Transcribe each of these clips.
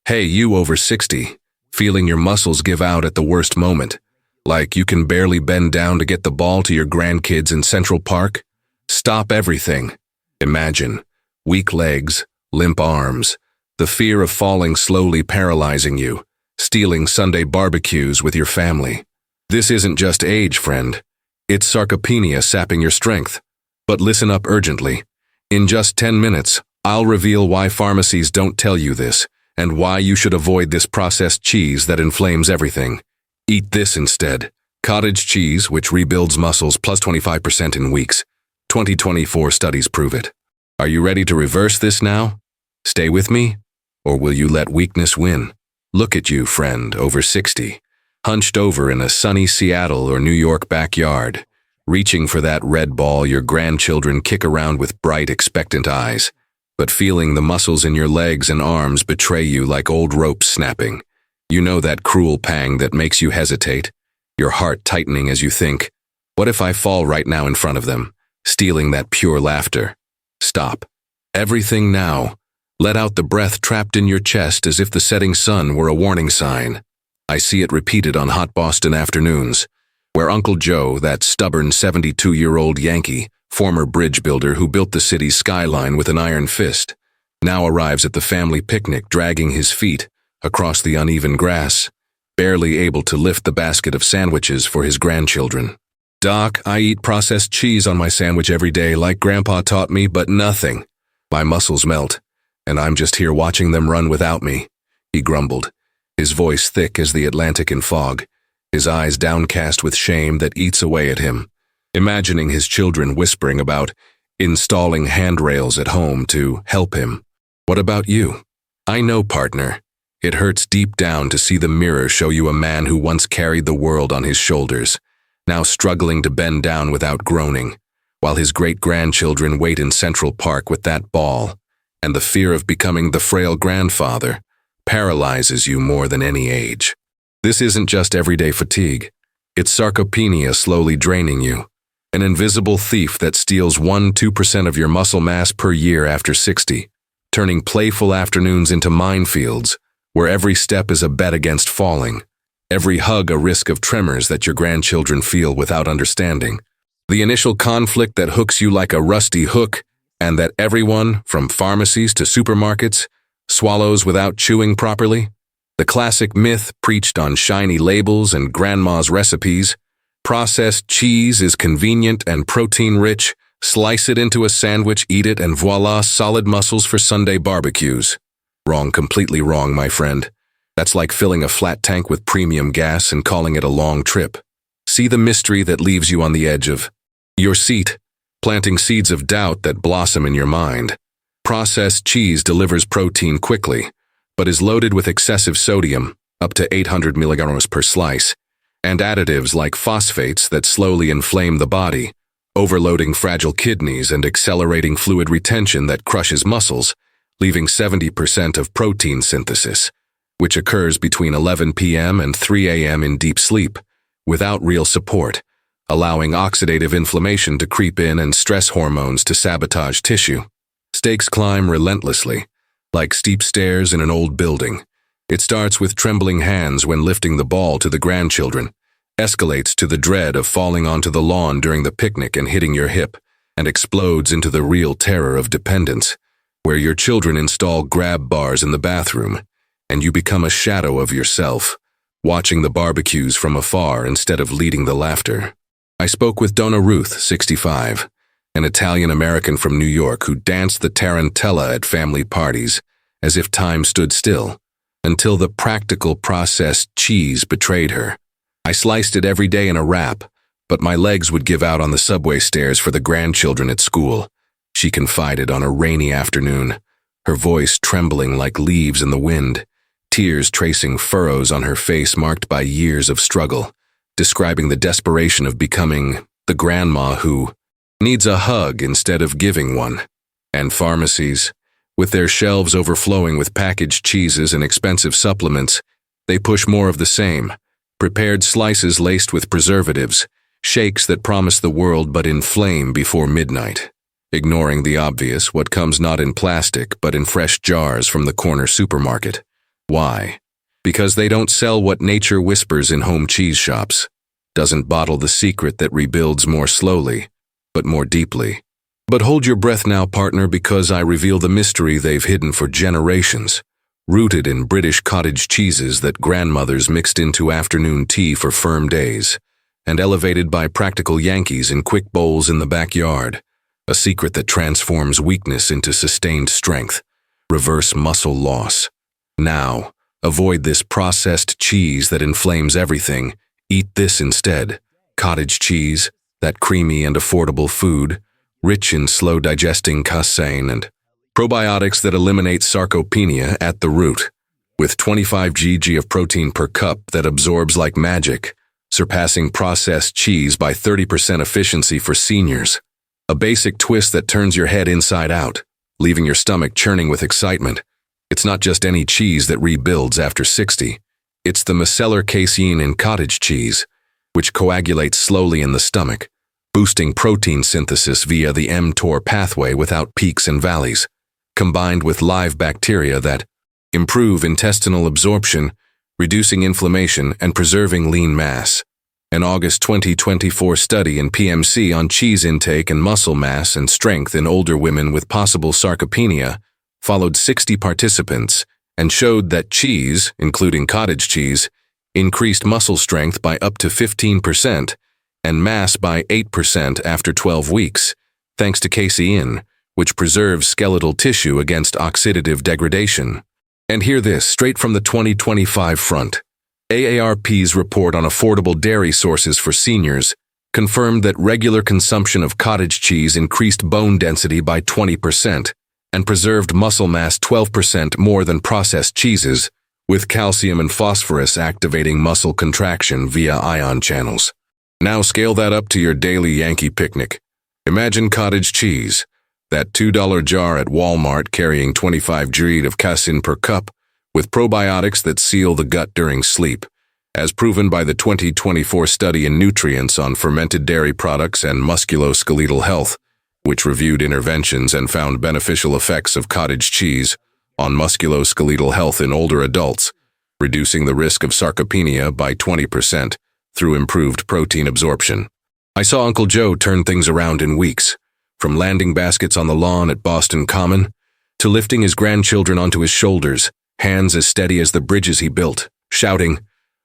Hey, you over 60, feeling your muscles give out at the worst moment, like you can barely bend down to get the ball to your grandkids in Central Park? Stop everything. Imagine weak legs, limp arms, the fear of falling slowly paralyzing you, stealing Sunday barbecues with your family. This isn't just age, friend. It's sarcopenia sapping your strength. But listen up urgently. In just 10 minutes, I'll reveal why pharmacies don't tell you this, and why you should avoid this processed cheese that inflames everything. Eat this instead. Cottage cheese, which rebuilds muscles, plus 25% in weeks. 2024 studies prove it. Are you ready to reverse this now? Stay with me? Or will you let weakness win? Look at you, friend, over 60, hunched over in a sunny Seattle or New York backyard, reaching for that red ball your grandchildren kick around with bright, expectant eyes, but feeling the muscles in your legs and arms betray you like old ropes snapping. You know that cruel pang that makes you hesitate, your heart tightening as you think, what if I fall right now in front of them, stealing that pure laughter? Stop. Everything now. Let out the breath trapped in your chest as if the setting sun were a warning sign. I see it repeated on hot Boston afternoons, where Uncle Joe, that stubborn 72-year-old Yankee, former bridge builder who built the city's skyline with an iron fist, now arrives at the family picnic dragging his feet across the uneven grass, barely able to lift the basket of sandwiches for his grandchildren. Doc, I eat processed cheese on my sandwich every day like Grandpa taught me, but nothing. My muscles melt, and I'm just here watching them run without me, he grumbled, his voice thick as the Atlantic in fog, his eyes downcast with shame that eats away at him, imagining his children whispering about installing handrails at home to help him. What about you? I know, partner. It hurts deep down to see the mirror show you a man who once carried the world on his shoulders, now struggling to bend down without groaning, while his great-grandchildren wait in Central Park with that ball, and the fear of becoming the frail grandfather paralyzes you more than any age. This isn't just everyday fatigue. It's sarcopenia slowly draining you, an invisible thief that steals 1–2% of your muscle mass per year after 60, turning playful afternoons into minefields, where every step is a bet against falling, every hug a risk of tremors that your grandchildren feel without understanding. The initial conflict that hooks you like a rusty hook, and that everyone, from pharmacies to supermarkets, swallows without chewing properly. The classic myth preached on shiny labels and grandma's recipes. Processed cheese is convenient and protein-rich. Slice it into a sandwich, eat it, and voila, solid muscles for Sunday barbecues. Wrong, completely wrong, my friend. That's like filling a flat tank with premium gas and calling it a long trip. See the mystery that leaves you on the edge of your seat, planting seeds of doubt that blossom in your mind. Processed cheese delivers protein quickly, but is loaded with excessive sodium, up to 800 milligrams per slice, and additives like phosphates that slowly inflame the body, overloading fragile kidneys and accelerating fluid retention that crushes muscles, leaving 70% of protein synthesis, which occurs between 11 p.m. and 3 a.m. in deep sleep, without real support, allowing oxidative inflammation to creep in and stress hormones to sabotage tissue. Stakes climb relentlessly, like steep stairs in an old building. It starts with trembling hands when lifting the ball to the grandchildren, escalates to the dread of falling onto the lawn during the picnic and hitting your hip, and explodes into the real terror of dependence, where your children install grab bars in the bathroom, and you become a shadow of yourself, watching the barbecues from afar instead of leading the laughter. I spoke with Donna Ruth, 65, an Italian-American from New York who danced the tarantella at family parties as if time stood still, until the practical processed cheese betrayed her. I sliced it every day in a wrap, but my legs would give out on the subway stairs for the grandchildren at school, she confided on a rainy afternoon, her voice trembling like leaves in the wind, tears tracing furrows on her face marked by years of struggle, describing the desperation of becoming the grandma who needs a hug instead of giving one. And pharmacies, with their shelves overflowing with packaged cheeses and expensive supplements, they push more of the same, prepared slices laced with preservatives, shakes that promise the world but inflame before midnight, ignoring the obvious, what comes not in plastic but in fresh jars from the corner supermarket. Why? Because they don't sell what nature whispers in home cheese shops, doesn't bottle the secret that rebuilds more slowly, but more deeply. But hold your breath now, partner, because I reveal the mystery they've hidden for generations, rooted in British cottage cheeses that grandmothers mixed into afternoon tea for firm days, and elevated by practical Yankees in quick bowls in the backyard, a secret that transforms weakness into sustained strength, reverse muscle loss. Now, avoid this processed cheese that inflames everything. Eat this instead. Cottage cheese, that creamy and affordable food, rich in slow-digesting casein and probiotics that eliminate sarcopenia at the root, with 25 g of protein per cup that absorbs like magic, surpassing processed cheese by 30% efficiency for seniors. A basic twist that turns your head inside out, leaving your stomach churning with excitement. It's not just any cheese that rebuilds after 60. It's the micellar casein in cottage cheese, which coagulates slowly in the stomach, boosting protein synthesis via the mTOR pathway without peaks and valleys, combined with live bacteria that improve intestinal absorption, reducing inflammation and preserving lean mass. An August 2024 study in PMC on cheese intake and muscle mass and strength in older women with possible sarcopenia followed 60 participants and showed that cheese, including cottage cheese, increased muscle strength by up to 15% and mass by 8% after 12 weeks, thanks to casein, which preserves skeletal tissue against oxidative degradation. And hear this, straight from the 2025 front. AARP's report on affordable dairy sources for seniors confirmed that regular consumption of cottage cheese increased bone density by 20% and preserved muscle mass 12% more than processed cheeses, with calcium and phosphorus activating muscle contraction via ion channels. Now scale that up to your daily Yankee picnic. Imagine cottage cheese, that $2 jar at Walmart carrying 25 g of casein per cup, with probiotics that seal the gut during sleep, as proven by the 2024 study in Nutrients on fermented dairy products and musculoskeletal health, which reviewed interventions and found beneficial effects of cottage cheese on musculoskeletal health in older adults, reducing the risk of sarcopenia by 20% through improved protein absorption. I saw Uncle Joe turn things around in weeks, from landing baskets on the lawn at Boston Common to lifting his grandchildren onto his shoulders, hands as steady as the bridges he built, shouting,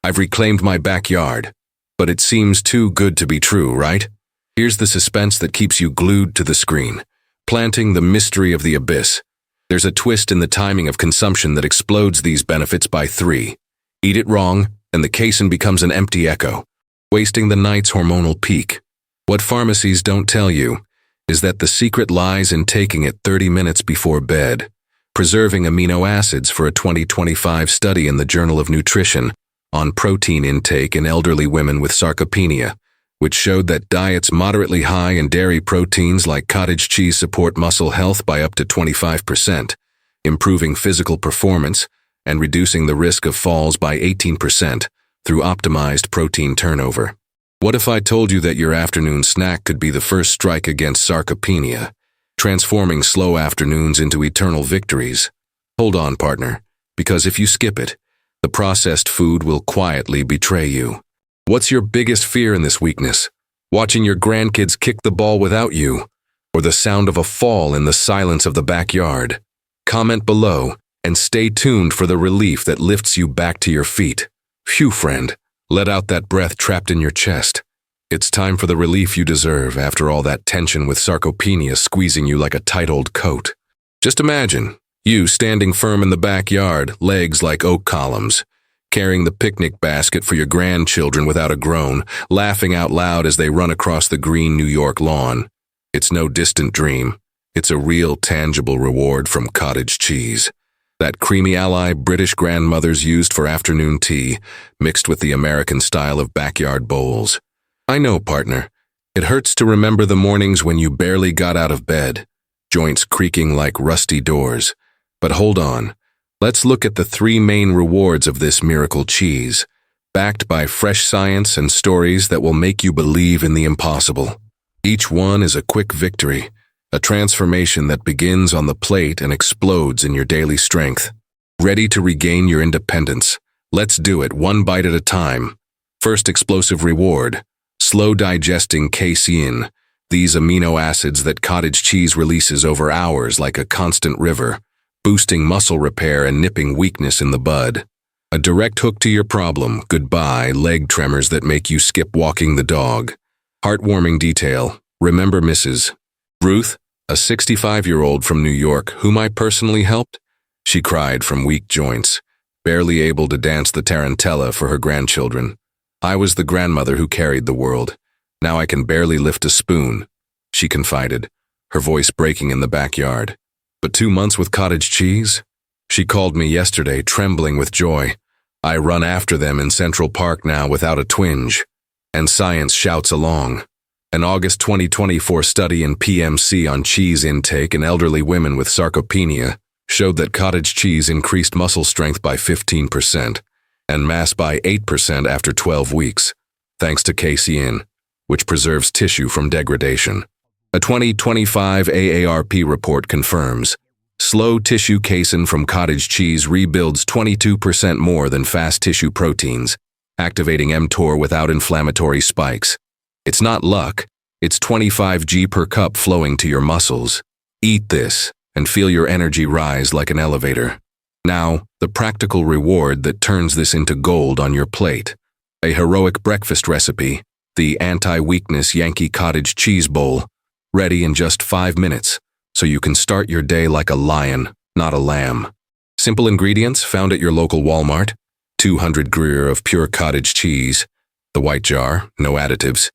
"I've reclaimed my backyard." But it seems too good to be true, right? Here's the suspense that keeps you glued to the screen, planting the mystery of the abyss. There's a twist in the timing of consumption that explodes these benefits by 3. Eat it wrong, and the casein becomes an empty echo, wasting the night's hormonal peak. What pharmacies don't tell you is that the secret lies in taking it 30 minutes before bed, preserving amino acids for a 2025 study in the Journal of Nutrition on protein intake in elderly women with sarcopenia, which showed that diets moderately high in dairy proteins like cottage cheese support muscle health by up to 25%, improving physical performance and reducing the risk of falls by 18% through optimized protein turnover. What if I told you that your afternoon snack could be the first strike against sarcopenia, transforming slow afternoons into eternal victories? Hold on, partner, because if you skip it, the processed food will quietly betray you. What's your biggest fear in this weakness? Watching your grandkids kick the ball without you, or the sound of a fall in the silence of the backyard? Comment below and stay tuned for the relief that lifts you back to your feet. Phew, friend, let out that breath trapped in your chest. It's time for the relief you deserve after all that tension with sarcopenia squeezing you like a tight old coat. Just imagine, you standing firm in the backyard, legs like oak columns, carrying the picnic basket for your grandchildren without a groan, laughing out loud as they run across the green New York lawn. It's no distant dream. It's a real, tangible reward from cottage cheese. That creamy ally British grandmothers used for afternoon tea, mixed with the American style of backyard bowls. I know, partner. It hurts to remember the mornings when you barely got out of bed, joints creaking like rusty doors. But hold on. Let's look at the 3 main rewards of this miracle cheese, backed by fresh science and stories that will make you believe in the impossible. Each one is a quick victory, a transformation that begins on the plate and explodes in your daily strength. Ready to regain your independence. Let's do it one bite at a time. First explosive reward. Slow digesting casein. These amino acids that cottage cheese releases over hours like a constant river, boosting muscle repair and nipping weakness in the bud. A direct hook to your problem. Goodbye, leg tremors that make you skip walking the dog. Heartwarming detail. Remember Mrs. Ruth, a 65-year-old from New York whom I personally helped? She cried from weak joints, barely able to dance the tarantella for her grandchildren. I was the grandmother who carried the world. Now I can barely lift a spoon, she confided, her voice breaking in the backyard. But 2 months with cottage cheese? She called me yesterday, trembling with joy. I run after them in Central Park now without a twinge. And science shouts along. An August 2024 study in PMC on cheese intake in elderly women with sarcopenia showed that cottage cheese increased muscle strength by 15% and mass by 8% after 12 weeks, thanks to casein, which preserves tissue from degradation. A 2025 AARP report confirms slow tissue casein from cottage cheese rebuilds 22% more than fast tissue proteins, activating mTOR without inflammatory spikes. It's not luck, it's 25 g per cup flowing to your muscles. Eat this and feel your energy rise like an elevator. Now, the practical reward that turns this into gold on your plate. A heroic breakfast recipe, the anti-weakness Yankee Cottage Cheese Bowl, ready in just 5 minutes, so you can start your day like a lion, not a lamb. Simple ingredients found at your local Walmart: 200 Gruyere of pure cottage cheese, the white jar, no additives,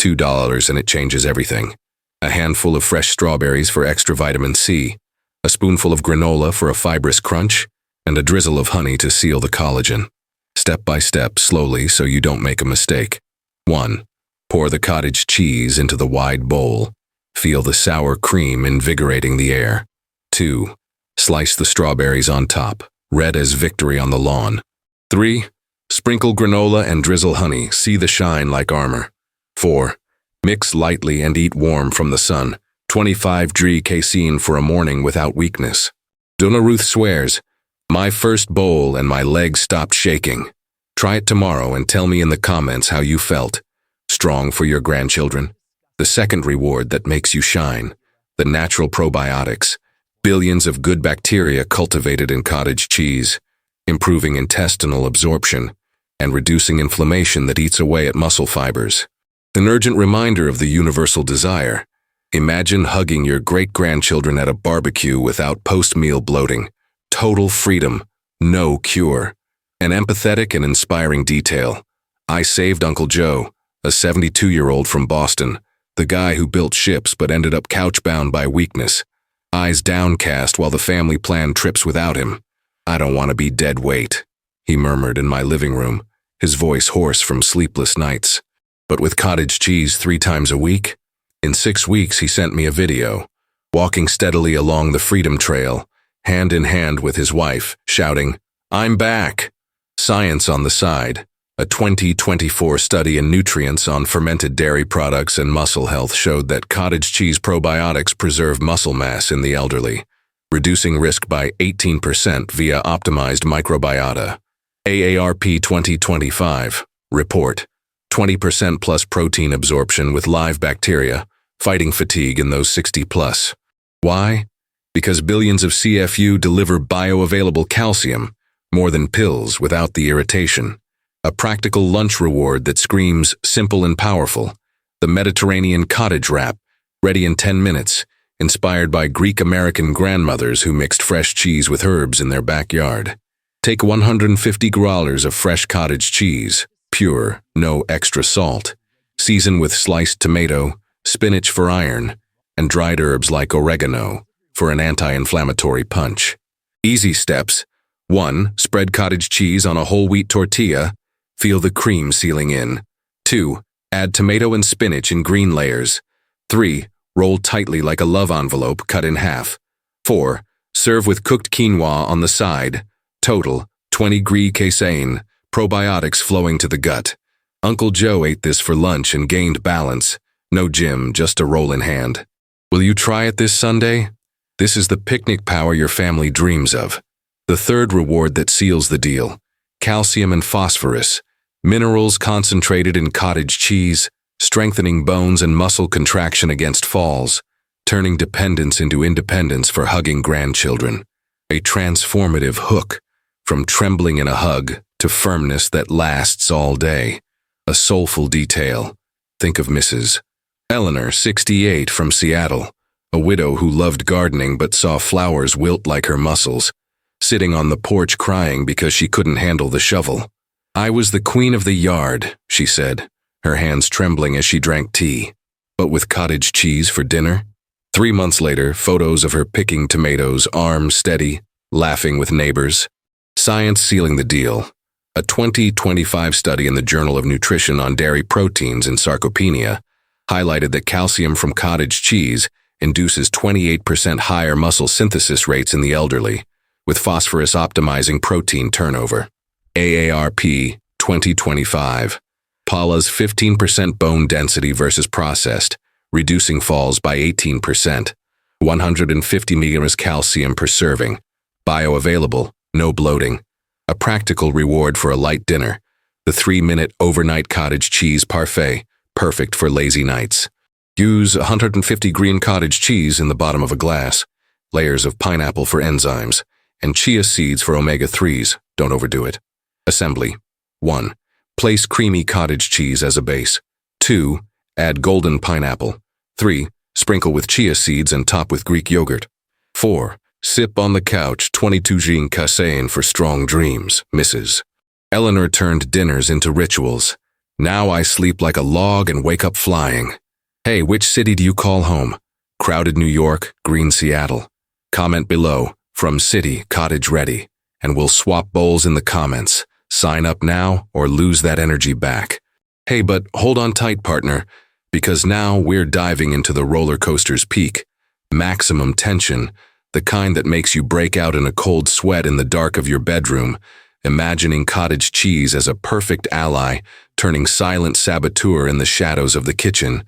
$2 and it changes everything. A handful of fresh strawberries for extra vitamin C, a spoonful of granola for a fibrous crunch, and a drizzle of honey to seal the collagen. Step by step, slowly, so you don't make a mistake. 1. Pour the cottage cheese into the wide bowl. Feel the sour cream invigorating the air. 2. Slice the strawberries on top, red as victory on the lawn. 3. Sprinkle granola and drizzle honey, see the shine like armor. 4. Mix lightly and eat warm from the sun. 25 g casein for a morning without weakness. Donna Ruth swears, my first bowl and my legs stopped shaking. Try it tomorrow and tell me in the comments how you felt. Strong for your grandchildren. The second reward that makes you shine. The natural probiotics. Billions of good bacteria cultivated in cottage cheese, improving intestinal absorption and reducing inflammation that eats away at muscle fibers. An urgent reminder of the universal desire. Imagine hugging your great-grandchildren at a barbecue without post-meal bloating. Total freedom, no cure. An empathetic and inspiring detail. I saved Uncle Joe, a 72-year-old from Boston, the guy who built ships but ended up couch-bound by weakness. Eyes downcast while the family planned trips without him. I don't want to be dead weight, he murmured in my living room, his voice hoarse from sleepless nights. But with cottage cheese 3 times a week? In 6 weeks, he sent me a video, walking steadily along the Freedom Trail, hand in hand with his wife, shouting, I'm back! Science on the side. A 2024 study in nutrients on fermented dairy products and muscle health showed that cottage cheese probiotics preserve muscle mass in the elderly, reducing risk by 18% via optimized microbiota. AARP 2025 report. 20% plus protein absorption with live bacteria, fighting fatigue in those 60 plus. Why? Because billions of CFU deliver bioavailable calcium, more than pills without the irritation. A practical lunch reward that screams simple and powerful. The Mediterranean cottage wrap, ready in 10 minutes, inspired by Greek-American grandmothers who mixed fresh cheese with herbs in their backyard. Take 150 growlers of fresh cottage cheese, pure, no extra salt. Season with sliced tomato, spinach for iron, and dried herbs like oregano for an anti-inflammatory punch. Easy steps. 1. Spread cottage cheese on a whole wheat tortilla. Feel the cream sealing in. 2. Add tomato and spinach in green layers. 3. Roll tightly like a love envelope cut in half. 4. Serve with cooked quinoa on the side. Total, 20 g casein, probiotics flowing to the gut. Uncle Joe ate this for lunch and gained balance. No gym, just a roll in hand. Will you try it this Sunday? This is the picnic power your family dreams of. The third reward that seals the deal: calcium and phosphorus, minerals concentrated in cottage cheese, strengthening bones and muscle contraction against falls, turning dependence into independence for hugging grandchildren. A transformative hook, from trembling in a hug to firmness that lasts all day. A soulful detail. Think of Mrs. Eleanor, 68, from Seattle, a widow who loved gardening but saw flowers wilt like her muscles, sitting on the porch crying because she couldn't handle the shovel. "I was the queen of the yard," she said, her hands trembling as she drank tea. But with cottage cheese for dinner? 3 months later, photos of her picking tomatoes, arms steady, laughing with neighbors. Science sealing the deal. A 2025 study in the Journal of Nutrition on dairy proteins and sarcopenia highlighted that calcium from cottage cheese induces 28% higher muscle synthesis rates in the elderly, with phosphorus optimizing protein turnover. AARP 2025. Paula's 15% bone density versus processed, reducing falls by 18%. 150 milligrams calcium per serving. Bioavailable, no bloating. A practical reward for a light dinner. The 3-minute overnight cottage cheese parfait, perfect for lazy nights. Use 150 green cottage cheese in the bottom of a glass, layers of pineapple for enzymes, and chia seeds for omega-3s. Don't overdo it. Assembly. 1. Place creamy cottage cheese as a base. 2. Add golden pineapple. 3. Sprinkle with chia seeds and top with Greek yogurt. 4. Sip on the couch, 22 Jean Cassain for strong dreams, Mrs. Eleanor turned dinners into rituals. Now I sleep like a log and wake up flying. Hey, which city do you call home? Crowded New York, green Seattle. Comment below, from city, cottage ready, and we'll swap bowls in the comments. Sign up now or lose that energy back. Hey, but hold on tight, partner, because now we're diving into the roller coaster's peak. Maximum tension, the kind that makes you break out in a cold sweat in the dark of your bedroom, imagining cottage cheese as a perfect ally, turning silent saboteur in the shadows of the kitchen.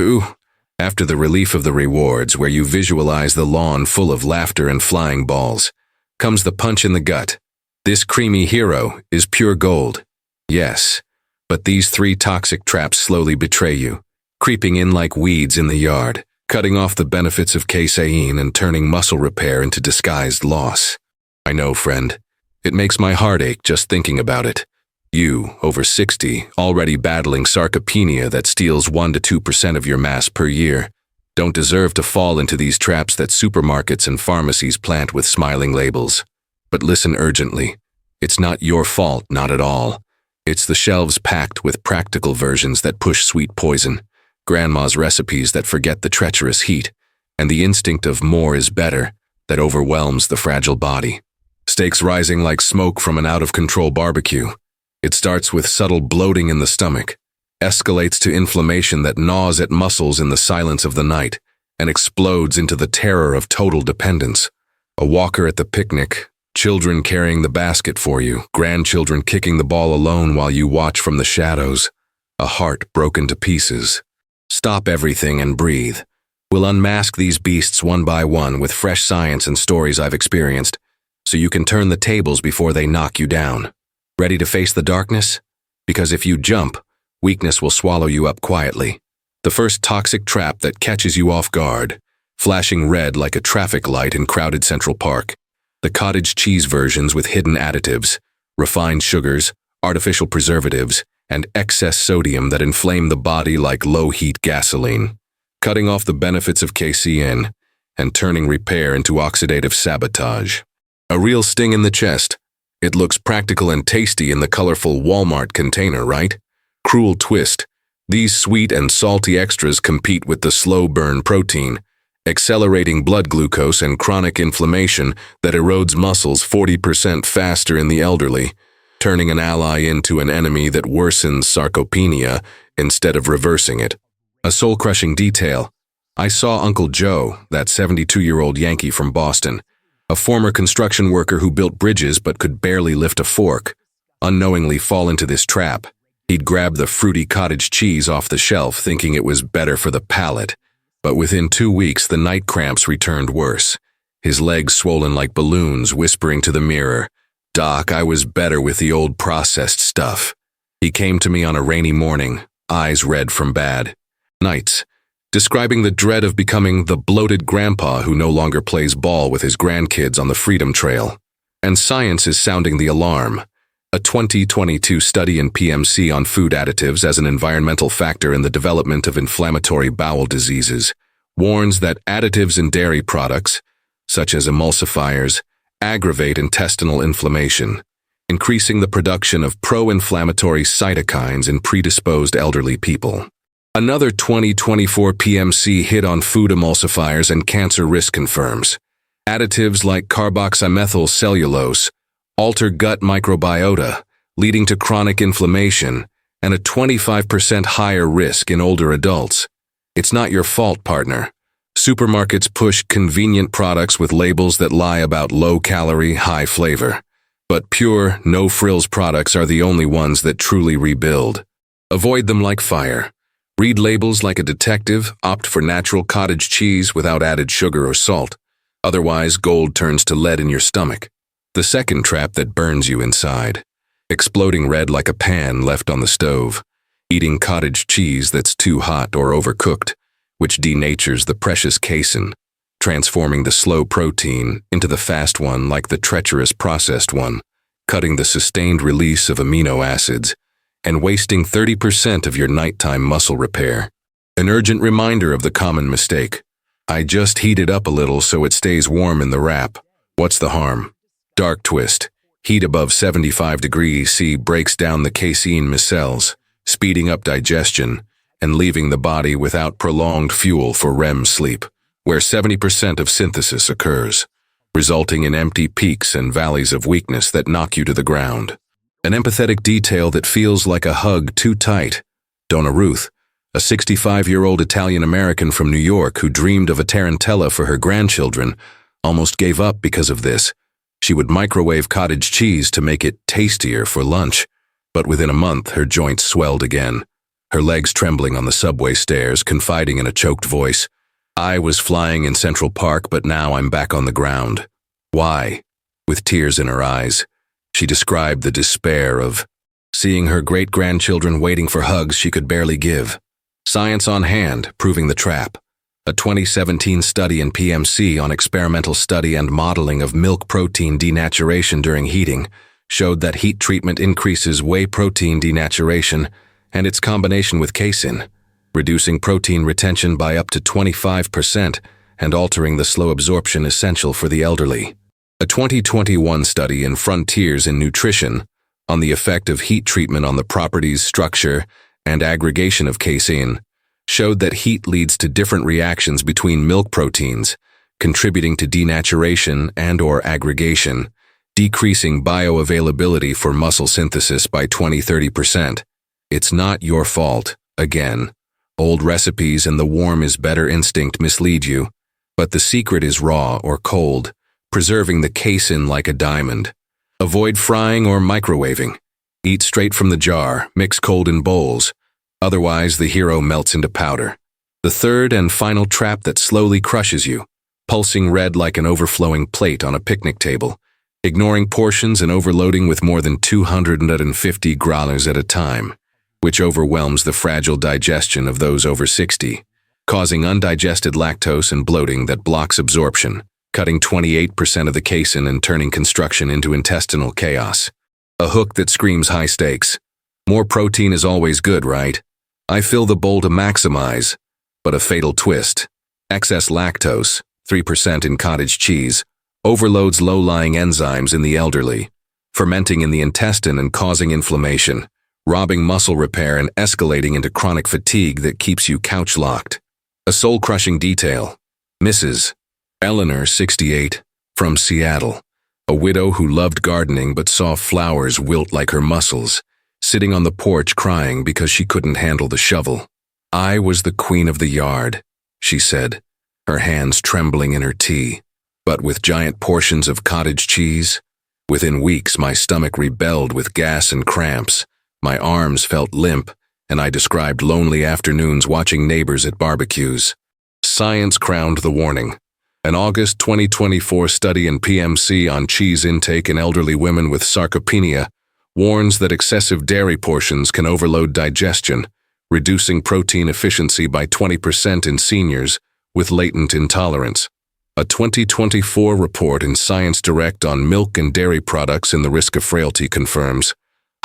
Ooh, after the relief of the rewards, where you visualize the lawn full of laughter and flying balls, comes the punch in the gut. This creamy hero is pure gold. Yes, but these 3 toxic traps slowly betray you, creeping in like weeds in the yard, cutting off the benefits of casein and turning muscle repair into disguised loss. I know, friend. It makes my heart ache just thinking about it. You, over 60, already battling sarcopenia that steals 1 to 2% of your mass per year, don't deserve to fall into these traps that supermarkets and pharmacies plant with smiling labels. But listen urgently. It's not your fault, not at all. It's the shelves packed with practical versions that push sweet poison, grandma's recipes that forget the treacherous heat, and the instinct of more is better that overwhelms the fragile body. Stakes rising like smoke from an out-of-control barbecue. It starts with subtle bloating in the stomach, escalates to inflammation that gnaws at muscles in the silence of the night, and explodes into the terror of total dependence. A walker at the picnic, children carrying the basket for you, grandchildren kicking the ball alone while you watch from the shadows. A heart broken to pieces. Stop everything and breathe. We'll unmask these beasts one by one with fresh science and stories I've experienced, so you can turn the tables before they knock you down. Ready to face the darkness? Because if you jump, weakness will swallow you up quietly. The first toxic trap that catches you off guard, flashing red like a traffic light in crowded Central Park. The cottage cheese versions with hidden additives, refined sugars, artificial preservatives, and excess sodium that inflame the body like low-heat gasoline, cutting off the benefits of casein and turning repair into oxidative sabotage. A real sting in the chest. It looks practical and tasty in the colorful Walmart container, right? Cruel twist. These sweet and salty extras compete with the slow-burn protein, accelerating blood glucose and chronic inflammation that erodes muscles 40% faster in the elderly, turning an ally into an enemy that worsens sarcopenia instead of reversing it. A soul-crushing detail. I saw Uncle Joe, that 72-year-old Yankee from Boston, a former construction worker who built bridges but could barely lift a fork, unknowingly fall into this trap. He'd grab the fruity cottage cheese off the shelf thinking it was better for the palate, but within 2 weeks the night cramps returned worse. his legs swollen like balloons, whispering to the mirror, "Doc, I was better with the old processed stuff." He came to me on a rainy morning, eyes red from bad nights, describing the dread of becoming the bloated grandpa who no longer plays ball with his grandkids on the Freedom Trail. And science is sounding the alarm. A 2022 study in PMC on food additives as an environmental factor in the development of inflammatory bowel diseases warns that additives in dairy products, such as emulsifiers, aggravate intestinal inflammation, increasing the production of pro-inflammatory cytokines in predisposed elderly people. Another 2024 PMC hit on food emulsifiers and cancer risk confirms. Additives like carboxymethyl cellulose alter gut microbiota, leading to chronic inflammation and a 25% higher risk in older adults. It's not your fault, partner. Supermarkets push convenient products with labels that lie about low-calorie, high-flavor. But pure, no-frills products are the only ones that truly rebuild. Avoid them like fire. Read labels like a detective, opt for natural cottage cheese without added sugar or salt. Otherwise, gold turns to lead in your stomach. The second trap that burns you inside. Exploding red like a pan left on the stove. Eating cottage cheese that's too hot or overcooked, which denatures the precious casein, transforming the slow protein into the fast one like the treacherous processed one, cutting the sustained release of amino acids, and wasting 30% of your nighttime muscle repair. An urgent reminder of the common mistake. I just heat it up a little so it stays warm in the wrap. What's the harm? Dark twist. Heat above 75 degrees C breaks down the casein micelles, speeding up digestion and leaving the body without prolonged fuel for REM sleep, where 70% of synthesis occurs, resulting in empty peaks and valleys of weakness that knock you to the ground. An empathetic detail that feels like a hug too tight. Donna Ruth, a 65-year-old Italian-American from New York who dreamed of a tarantella for her grandchildren, almost gave up because of this. She would microwave cottage cheese to make it tastier for lunch, but within a month her joints swelled again, her legs trembling on the subway stairs, confiding in a choked voice, "I was flying in Central Park, but now I'm back on the ground." Why? With tears in her eyes, she described the despair of seeing her great-grandchildren waiting for hugs she could barely give. Science on hand, proving the trap. A 2017 study in PMC on experimental study and modeling of milk protein denaturation during heating showed that heat treatment increases whey protein denaturation and its combination with casein, reducing protein retention by up to 25% and altering the slow absorption essential for the elderly. A 2021 study in Frontiers in Nutrition on the effect of heat treatment on the properties, structure, and aggregation of casein showed that heat leads to different reactions between milk proteins, contributing to denaturation and/or aggregation, decreasing bioavailability for muscle synthesis by 20–30%. It's not your fault, again. Old recipes and the warm is better instinct mislead you, but the secret is raw or cold, preserving the casein like a diamond. Avoid frying or microwaving. Eat straight from the jar, mix cold in bowls. Otherwise, the hero melts into powder. The third and final trap that slowly crushes you, pulsing red like an overflowing plate on a picnic table, ignoring portions and overloading with more than 250 growlers at a time, which overwhelms the fragile digestion of those over 60, causing undigested lactose and bloating that blocks absorption, cutting 28% of the casein and turning construction into intestinal chaos. A hook that screams high stakes. More protein is always good, right? I fill the bowl to maximize, but a fatal twist. Excess lactose, 3% in cottage cheese, overloads low-lying enzymes in the elderly, fermenting in the intestine and causing inflammation, robbing muscle repair and escalating into chronic fatigue that keeps you couch-locked. A soul-crushing detail. Mrs. Eleanor, 68, from Seattle, a widow who loved gardening but saw flowers wilt like her muscles, sitting on the porch crying because she couldn't handle the shovel. "I was the queen of the yard," she said, her hands trembling in her tea, but with giant portions of cottage cheese. Within weeks, my stomach rebelled with gas and cramps, my arms felt limp, and I described lonely afternoons watching neighbors at barbecues. Science crowned the warning. An August 2024 study in PMC on cheese intake in elderly women with sarcopenia warns that excessive dairy portions can overload digestion, reducing protein efficiency by 20% in seniors with latent intolerance. A 2024 report in Science Direct on milk and dairy products in the risk of frailty confirms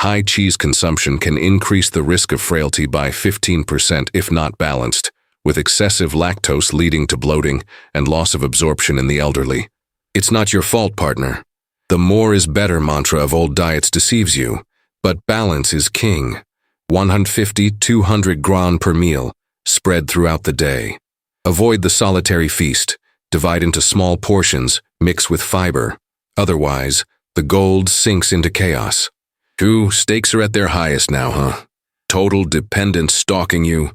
high cheese consumption can increase the risk of frailty by 15% if not balanced, with excessive lactose leading to bloating and loss of absorption in the elderly. It's not your fault, partner. The more is better mantra of old diets deceives you, but balance is king. 150-200 gram per meal, spread throughout the day. Avoid the solitary feast. Divide into small portions, mix with fiber. Otherwise, the gold sinks into chaos. Ooh, stakes are at their highest now, huh? Total dependence stalking you.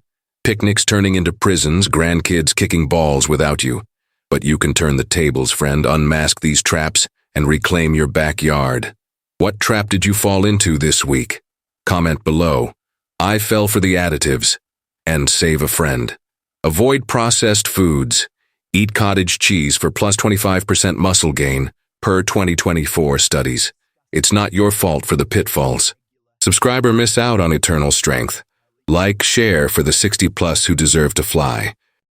Picnics turning into prisons, grandkids kicking balls without you. But you can turn the tables, friend, unmask these traps, and reclaim your backyard. What trap did you fall into this week? Comment below. I fell for the additives. And save a friend. Avoid processed foods. Eat cottage cheese for plus 25% muscle gain, per 2024 studies. It's not your fault for the pitfalls. Subscribe or miss out on eternal strength. Like, share for the 60+ who deserve to fly.